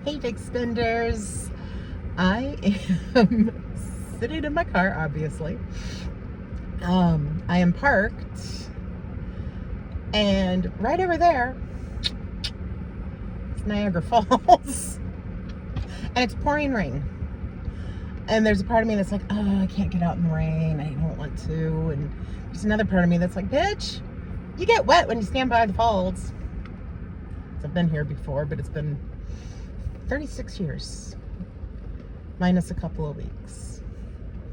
paint extenders. I am sitting in my car, obviously. I am parked, and right over there is Niagara Falls, and it's pouring rain. And there's a part of me that's like, oh, I can't get out in the rain. I don't want to. And there's another part of me that's like, bitch, you get wet when you stand by the falls. So I've been here before, but it's been 36 years, minus a couple of weeks.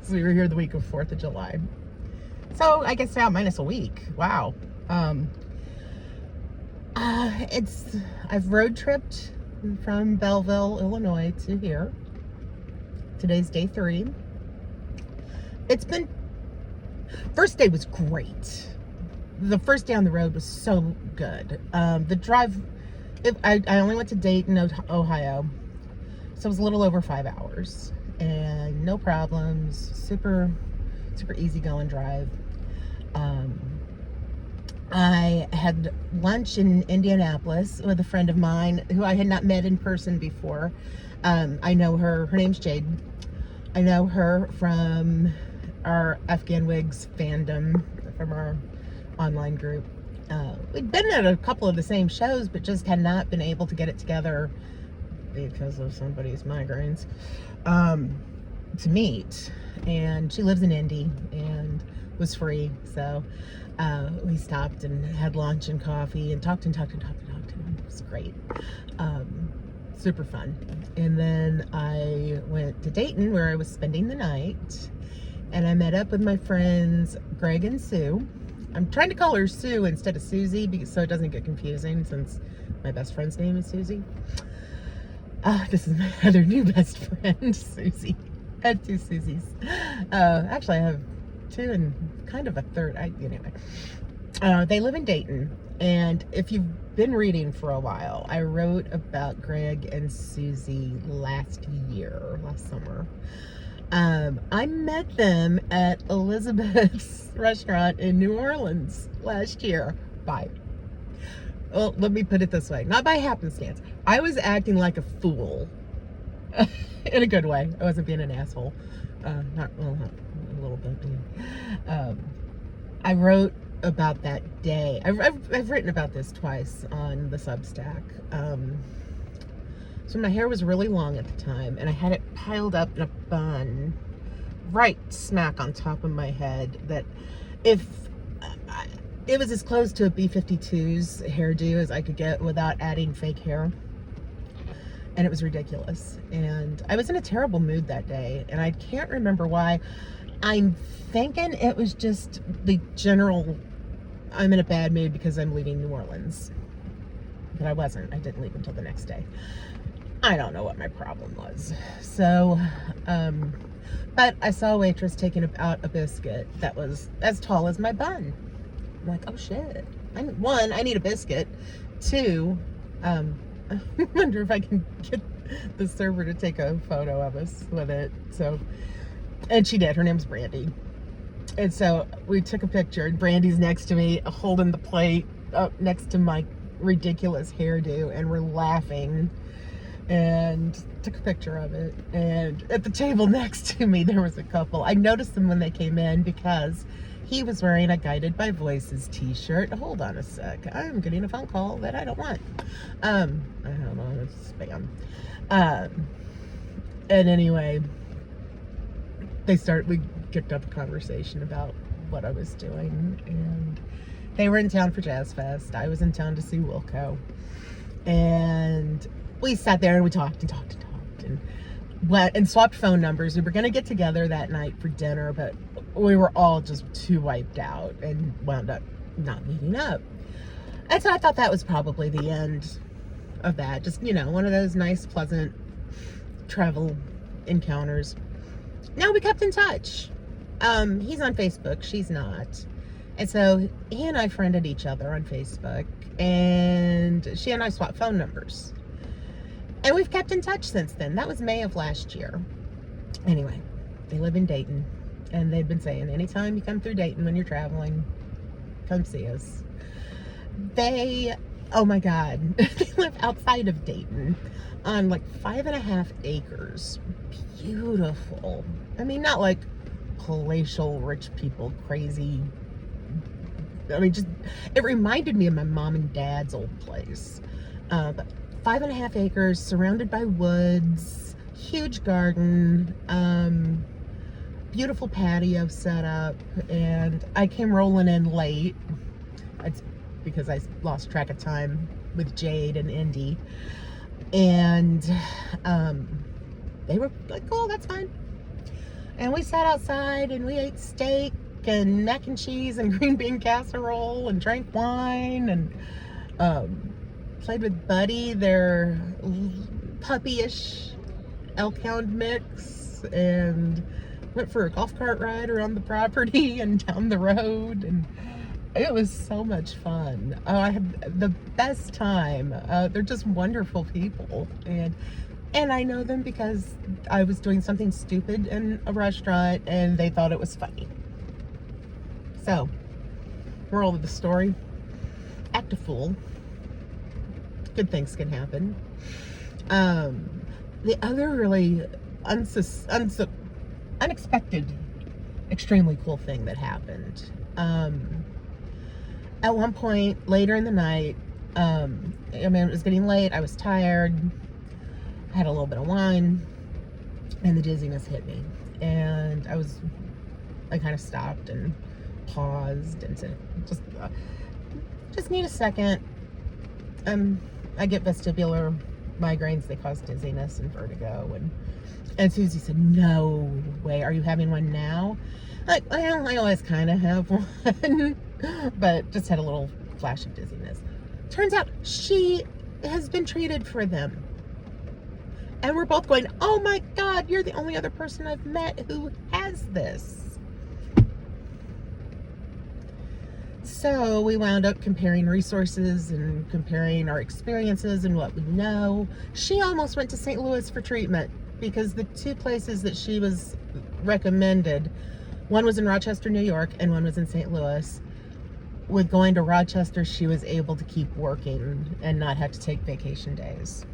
So we were here the week of 4th of July. So I guess now minus a week. Wow. I've road tripped from Belleville, Illinois to here. Today's day 3. First day was great. The first day on the road was so good. The drive, I only went to Dayton, Ohio, so it was a little over 5 hours, and no problems. Super easygoing drive. I had lunch in Indianapolis with a friend of mine who I had not met in person before. I know her. Her name's Jade. I know her from our Afghan Wigs fandom, from our online group. We'd been at a couple of the same shows, but just had not been able to get it together because of somebody's migraines to meet. And she lives in Indy and was free, so we stopped and had lunch and coffee and talked. And it was great. Super fun. And then I went to Dayton, where I was spending the night, and I met up with my friends Greg and Sue. I'm trying to call her Sue instead of Susie, so it doesn't get confusing, since my best friend's name is Susie. This is my other new best friend, Susie. I had 2 Susies. Actually, I have 2 and kind of a third. Anyway. They live in Dayton, and if you've been reading for a while, I wrote about Greg and Susie last summer. I met them at Elizabeth's restaurant in New Orleans last year. Well, let me put it this way. Not by happenstance. I was acting like a fool. In a good way. I wasn't being an asshole. Not a little bit. I wrote about that day. I've written about this twice on the Substack. So my hair was really long at the time, and I had it piled up in a bun right smack on top of my head, that it was as close to a B-52's hairdo as I could get without adding fake hair. And it was ridiculous. And I was in a terrible mood that day, and I can't remember why. I'm thinking it was just the general, I'm in a bad mood because I'm leaving New Orleans. But I wasn't. I didn't leave until the next day. I don't know what my problem was. So, but I saw a waitress taking out a biscuit that was as tall as my bun. I'm like, oh shit. I need a biscuit. 2, I wonder if I can get the server to take a photo of us with it. So, and she did. Her name's Brandy. And so we took a picture, and Brandy's next to me holding the plate up next to my ridiculous hairdo, and we're laughing, and took a picture of it. And at the table next to me, there was a couple. I noticed them when they came in because he was wearing a Guided by Voices t-shirt. Hold on a sec. I'm getting a phone call that I don't want. I don't know, it's spam. And anyway, we kicked up a conversation about what I was doing, and they were in town for Jazz Fest. I was in town to see Wilco, and we sat there and we talked and swapped phone numbers. We were going to get together that night for dinner, but we were all just too wiped out and wound up not meeting up. And so I thought that was probably the end of that. Just, one of those nice, pleasant travel encounters. Now we kept in touch. He's on Facebook, she's not. And so he and I friended each other on Facebook, and she and I swapped phone numbers. And we've kept in touch since then. That was May of last year. Anyway, they live in Dayton, and they've been saying, anytime you come through Dayton when you're traveling, come see us. They Oh my God. They live outside of Dayton on like 5.5 acres. Beautiful. I mean, not like palatial rich people, crazy. I mean, just, it reminded me of my mom and dad's old place. But 5.5 acres, surrounded by woods, huge garden, beautiful patio set up, and I came rolling in late. It's because I lost track of time with Jade and Indy, and they were like, "Oh, that's fine." And we sat outside and we ate steak and mac and cheese and green bean casserole and drank wine and played with Buddy, their puppyish elk hound mix, and went for a golf cart ride around the property and down the road, and it was so much fun. Oh, I had the best time. They're just wonderful people, and I know them because I was doing something stupid in a restaurant and they thought it was funny. So, moral of the story, act a fool. Good things can happen. The other really unexpected, extremely cool thing that happened. At one point later in the night, I mean, it was getting late. I was tired. I had a little bit of wine, and the dizziness hit me. And I kind of stopped and paused and said, just need a second. I get vestibular migraines. They cause dizziness and vertigo. And Susie said, "No way. Are you having one now?" Like, well, I always kind of have one, but just had a little flash of dizziness. Turns out she has been treated for them. And we're both going, "Oh my God, you're the only other person I've met who has this." So we wound up comparing resources and comparing our experiences and what we know. She almost went to St. Louis for treatment because the two places that she was recommended, one was in Rochester, New York, and one was in St. Louis. With going to Rochester, she was able to keep working and not have to take vacation days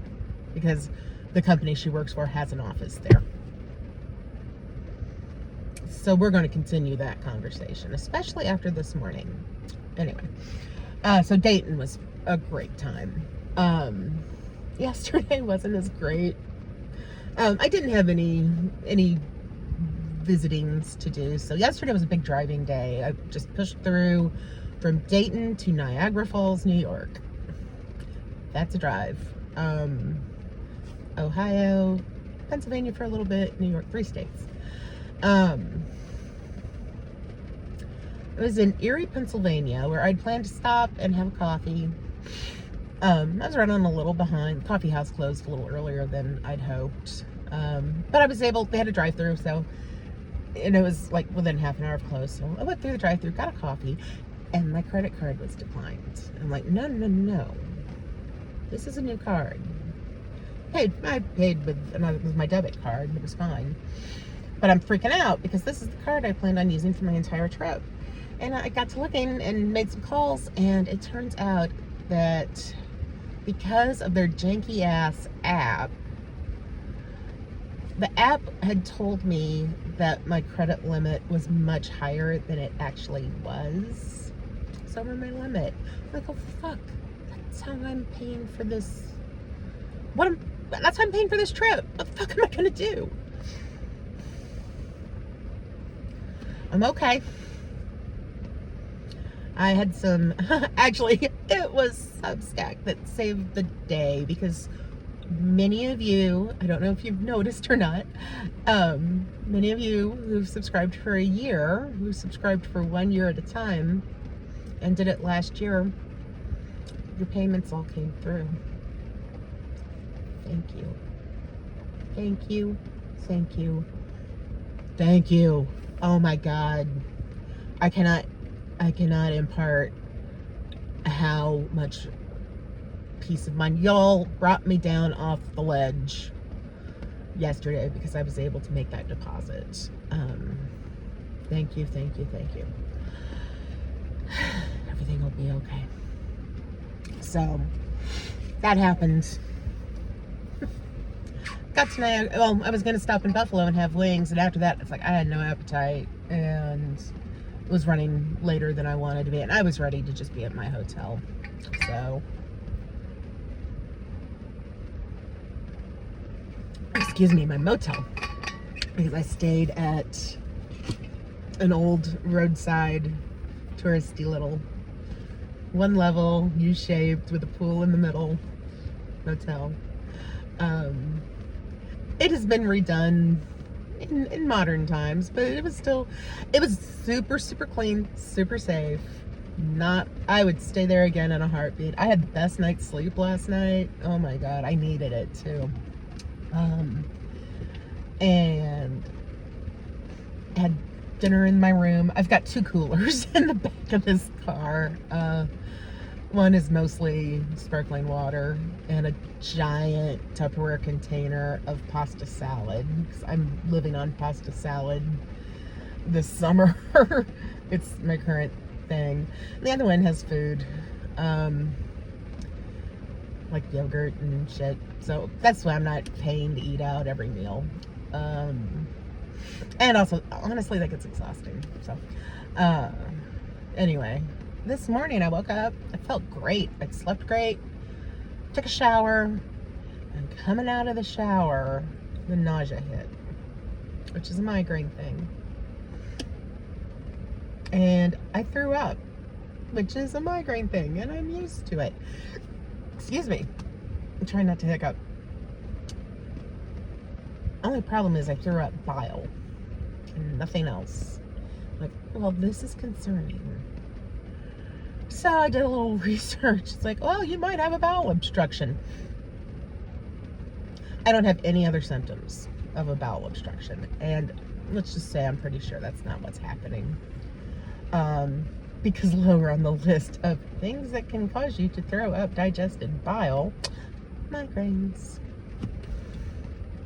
because the company she works for has an office there. So we're going to continue that conversation, especially after this morning. Anyway, so Dayton was a great time. Yesterday wasn't as great. I didn't have any visitings to do. So yesterday was a big driving day. I just pushed through from Dayton to Niagara Falls, New York. That's a drive. Ohio, Pennsylvania for a little bit, New York, 3 states. It was in Erie, Pennsylvania, where I'd planned to stop and have a coffee. I was running a little behind. The coffee house closed a little earlier than I'd hoped. But I was able, they had a drive-thru, so, and it was like within half an hour of close. So I went through the drive-thru, got a coffee, and my credit card was declined. I'm like, no. This is a new card. I paid with my debit card. It was fine. But I'm freaking out because this is the card I planned on using for my entire trip. And I got to looking and made some calls, and it turns out that because of their janky ass app, the app had told me that my credit limit was much higher than it actually was. It's over my limit. I'm like, oh fuck, that's how I'm paying for this. That's how I'm paying for this trip. What the fuck am I gonna do? I'm okay. I had some, actually, it was Substack that saved the day because many of you, I don't know if you've noticed or not, many of you who've subscribed for a year, who subscribed for 1 year at a time and did it last year, your payments all came through. Thank you. Thank you. Thank you. Thank you. Oh my God. I cannot impart how much peace of mind. Y'all brought me down off the ledge yesterday because I was able to make that deposit. Thank you. Everything will be okay. So that happened. Got to Niagara. Well, I was going to stop in Buffalo and have wings, and after that, it's like I had no appetite and it was running later than I wanted to be, and I was ready to just be at my hotel. So, excuse me, my motel, because I stayed at an old roadside, touristy little one level, U-shaped with a pool in the middle motel. It has been redone in modern times, but it was super, super clean, super safe. I would stay there again in a heartbeat. I had the best night's sleep last night. Oh my God, I needed it too. And had dinner in my room. I've got 2 coolers in the back of this car. One is mostly sparkling water and a giant Tupperware container of pasta salad, because I'm living on pasta salad this summer. It's my current thing. And the other one has food, like yogurt and shit. So that's why I'm not paying to eat out every meal. And also, honestly, that gets exhausting. So, anyway, this morning I woke up, I felt great. I slept great, took a shower, and coming out of the shower, the nausea hit, which is a migraine thing. And I threw up, which is a migraine thing, and I'm used to it. Excuse me. I'm trying not to hiccup. Only problem is I threw up bile and nothing else. Like, well, this is concerning. So I did a little research. It's like, well, you might have a bowel obstruction. I don't have any other symptoms of a bowel obstruction. And let's just say I'm pretty sure that's not what's happening. Because lower on the list of things that can cause you to throw up digested bile, migraines.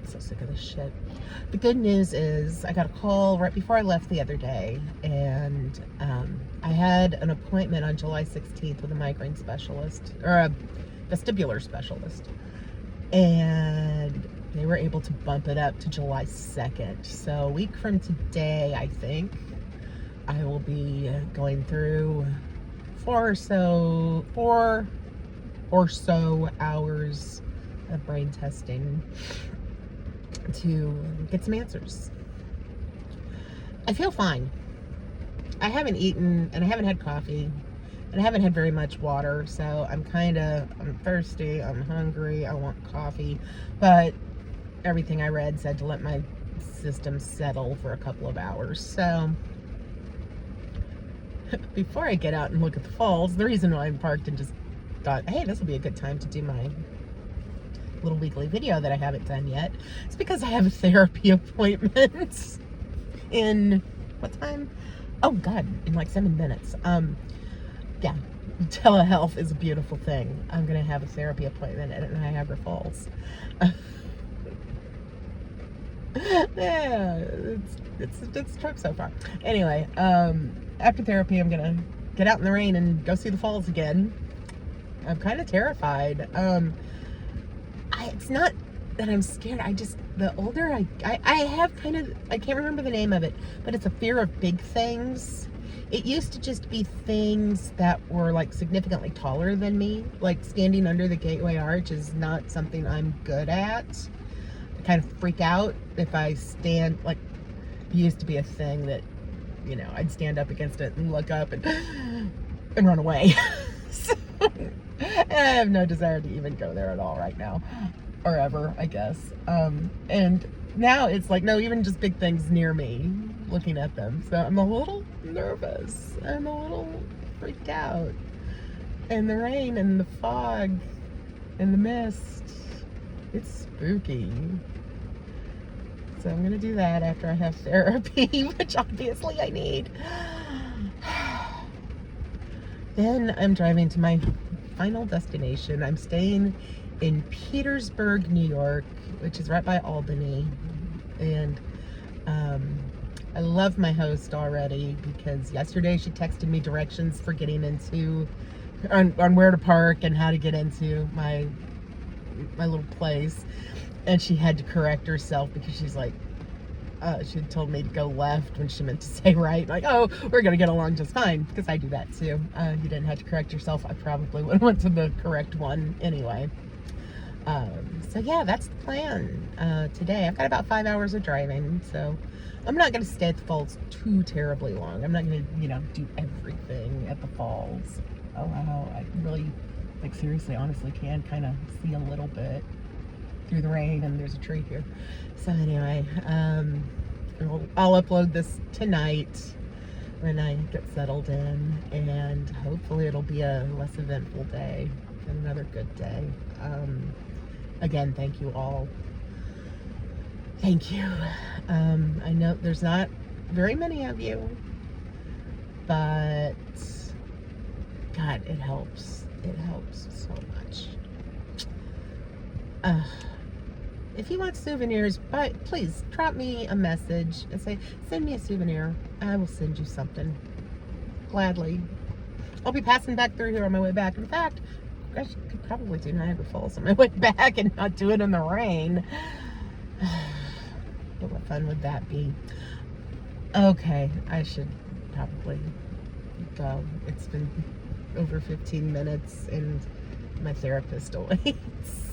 So sick of this shit. The good news is I got a call right before I left the other day, and I had an appointment on July 16th with a migraine specialist, or a vestibular specialist, and they were able to bump it up to July 2nd. So a week from today, I think, I will be going through 4 or so hours of brain testing to get some answers. I feel fine. I haven't eaten, and I haven't had coffee, and I haven't had very much water, so I'm thirsty, I'm hungry, I want coffee, but everything I read said to let my system settle for a couple of hours. So before I get out and look at the falls, the reason why I'm parked and just thought, hey, this will be a good time to do my little weekly video that I haven't done yet, it's because I have a therapy appointment in, what time? Oh God, in like 7 minutes. Yeah, telehealth is a beautiful thing. I'm gonna have a therapy appointment at Niagara Falls. Yeah, it's a trip so far. Anyway, after therapy, I'm gonna get out in the rain and go see the falls again. I'm kind of terrified. It's not that I'm scared. The older I have kind of, I can't remember the name of it, but it's a fear of big things. It used to just be things that were like significantly taller than me, like standing under the Gateway Arch is not something I'm good at. I kind of freak out if I stand, like, it used to be a thing that, you know, I'd stand up against it and look up and run away. So, I have no desire to even go there at all right now, or ever, I guess. And now it's like, no, even just big things near me, looking at them. So I'm a little nervous. I'm a little freaked out. And the rain and the fog and the mist, it's spooky. So I'm gonna do that after I have therapy, which obviously I need. Then I'm driving to my final destination. I'm staying in Petersburg, New York, which is right by Albany. And I love my host already, because yesterday she texted me directions for getting into on where to park and how to get into my little place. And she had to correct herself because she's like, she had told me to go left when she meant to say right. Like, oh, we're going to get along just fine, because I do that too. You didn't have to correct yourself. I probably would have went to the correct one anyway. So yeah, that's the plan today. I've got about 5 hours of driving, so I'm not going to stay at the falls too terribly long. I'm not going to, do everything at the falls. Oh wow, I really, like, seriously, honestly can kind of see a little bit through the rain, and there's a tree here. So anyway, I'll upload this tonight when I get settled in, and hopefully it'll be a less eventful day and another good day. Again, thank you all. Thank you. I know there's not very many of you, but God, it helps. It helps so much. If you want souvenirs, please drop me a message and say, send me a souvenir. I will send you something. Gladly. I'll be passing back through here on my way back. In fact, I could probably do Niagara Falls on my way back and not do it in the rain. But what fun would that be? Okay, I should probably go. It's been over 15 minutes and my therapist awaits.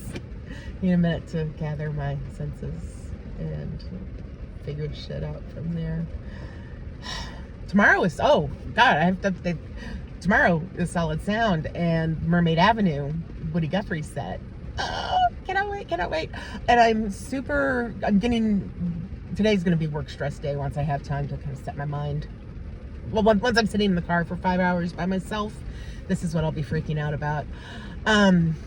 Need a minute to gather my senses and figure shit out from there. Tomorrow is, oh God, I have to, tomorrow is Solid Sound and Mermaid Avenue, Woody Guthrie set. Oh, cannot wait. And I'm getting, today's gonna be work stress day once I have time to kind of set my mind. Well, once I'm sitting in the car for 5 hours by myself, this is what I'll be freaking out about. I'm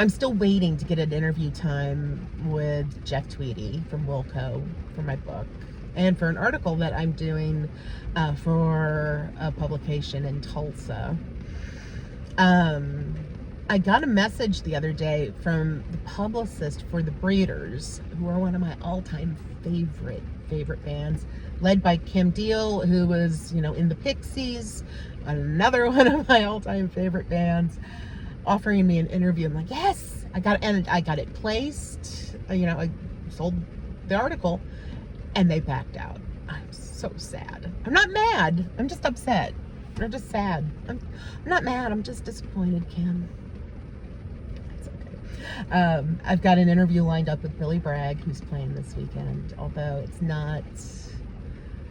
still waiting to get an interview time with Jeff Tweedy from Wilco for my book and for an article that I'm doing for a publication in Tulsa. I got a message the other day from the publicist for the Breeders, who are one of my all-time favorite bands, led by Kim Deal, who was, in the Pixies, another one of my all-time favorite bands, offering me an interview. I'm like, yes, I got it placed. I sold the article, and they backed out. I'm so sad. I'm not mad. I'm just upset. I'm just sad. I'm not mad. I'm just disappointed, Kim. It's okay. I've got an interview lined up with Billy Bragg, who's playing this weekend. Although it's not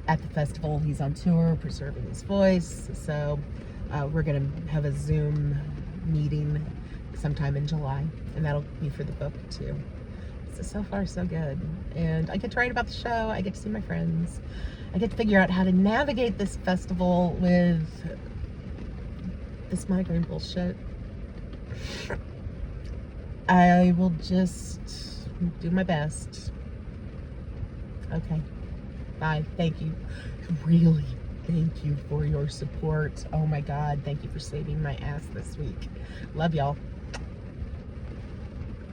at the festival, he's on tour, preserving his voice. So we're gonna have a Zoom meeting sometime in July, and that'll be for the book too. So far so good, and I get to write about the show. I get to see my friends. I get to figure out how to navigate this festival with this migraine bullshit. I will just do my best. Okay, bye. Thank you. Really, thank you for your support. Oh my God, thank you for saving my ass this week. Love y'all.